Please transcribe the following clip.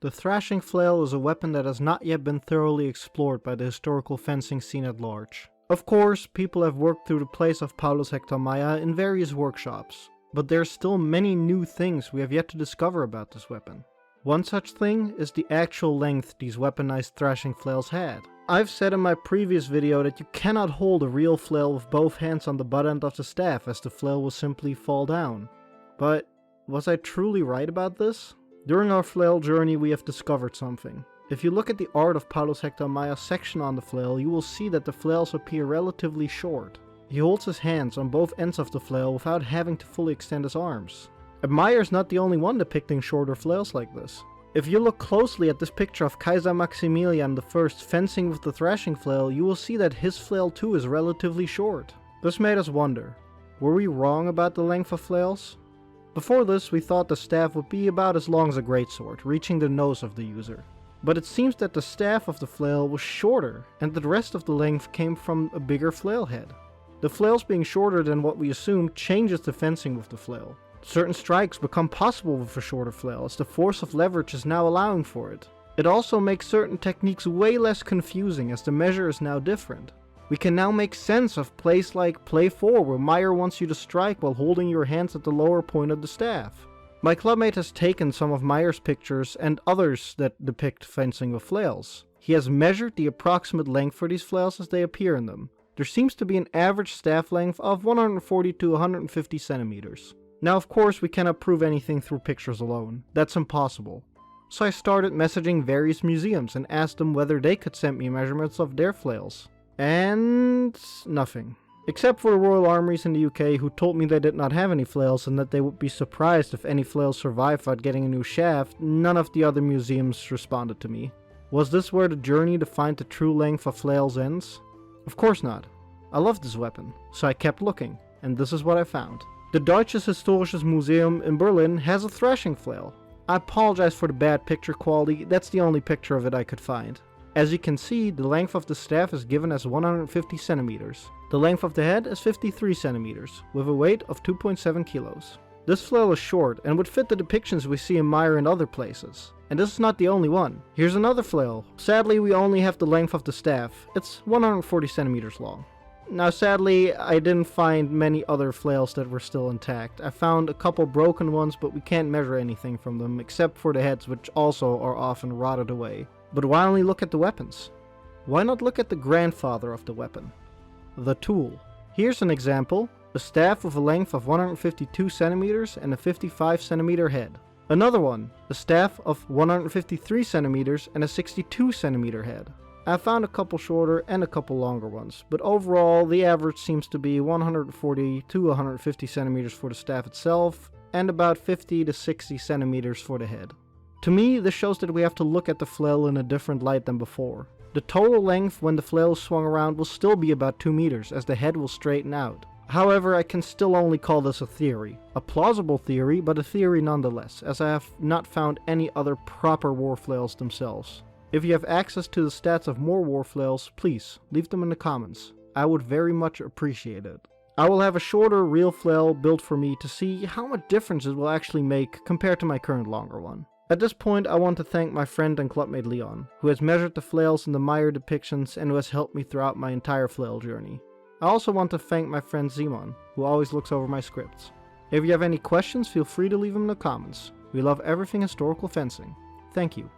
The Threshing Flail is a weapon that has not yet been thoroughly explored by the historical fencing scene at large. Of course, people have worked through the plays of Paulus Hector Mair in various workshops, but there are still many new things we have yet to discover about this weapon. One such thing is the actual length these weaponized threshing flails had. I've said in my previous video that you cannot hold a real flail with both hands on the butt end of the staff, as the flail will simply fall down. But was I truly right about this? During our flail journey we have discovered something. If you look at the art of Paulus Hector Mair's section on the flail, you will see that the flails appear relatively short. He holds his hands on both ends of the flail without having to fully extend his arms. And Mair is not the only one depicting shorter flails like this. If you look closely at this picture of Kaiser Maximilian I fencing with the threshing flail, you will see that his flail too is relatively short. This made us wonder, were we wrong about the length of flails? Before this, we thought the staff would be about as long as a greatsword, reaching the nose of the user. But it seems that the staff of the flail was shorter, and that the rest of the length came from a bigger flail head. The flails being shorter than what we assumed changes the fencing with the flail. Certain strikes become possible with a shorter flail, as the force of leverage is now allowing for it. It also makes certain techniques way less confusing, as the measure is now different. We can now make sense of plays like Play 4, where Mair wants you to strike while holding your hands at the lower point of the staff. My clubmate has taken some of Mair's pictures and others that depict fencing with flails. He has measured the approximate length for these flails as they appear in them. There seems to be an average staff length of 140 to 150 centimeters. Now of course we cannot prove anything through pictures alone, that's impossible. So I started messaging various museums and asked them whether they could send me measurements of their flails. And nothing. Except for the Royal Armouries in the UK, who told me they did not have any flails and that they would be surprised if any flails survived without getting a new shaft, none of the other museums responded to me. Was this where the journey to find the true length of flails ends? Of course not. I love this weapon, so I kept looking, and this is what I found. The Deutsches Historisches Museum in Berlin has a threshing flail. I apologize for the bad picture quality, that's the only picture of it I could find. As you can see, the length of the staff is given as 150 centimeters. The length of the head is 53 centimeters, with a weight of 2.7 kilos. This flail is short and would fit the depictions we see in Mair and other places. And this is not the only one. Here's another flail. Sadly, we only have the length of the staff. It's 140 centimeters long. Now sadly, I didn't find many other flails that were still intact. I found a couple broken ones, but we can't measure anything from them, except for the heads, which also are often rotted away. But why only look at the weapons? Why not look at the grandfather of the weapon? The tool. Here's an example. A staff with a length of 152 centimeters and a 55 centimeter head. Another one. A staff of 153 centimeters and a 62 centimeter head. I found a couple shorter and a couple longer ones, but overall the average seems to be 140 to 150 centimeters for the staff itself, and about 50 to 60 centimeters for the head. To me, this shows that we have to look at the flail in a different light than before. The total length when the flail is swung around will still be about 2 meters, as the head will straighten out. However, I can still only call this a theory. A plausible theory, but a theory nonetheless, as I have not found any other proper war flails themselves. If you have access to the stats of more war flails, please leave them in the comments. I would very much appreciate it. I will have a shorter real flail built for me to see how much difference it will actually make compared to my current longer one. At this point, I want to thank my friend and clubmate Leon, who has measured the flails in the Mair depictions and who has helped me throughout my entire flail journey. I also want to thank my friend Simon, who always looks over my scripts. If you have any questions, feel free to leave them in the comments. We love everything historical fencing. Thank you.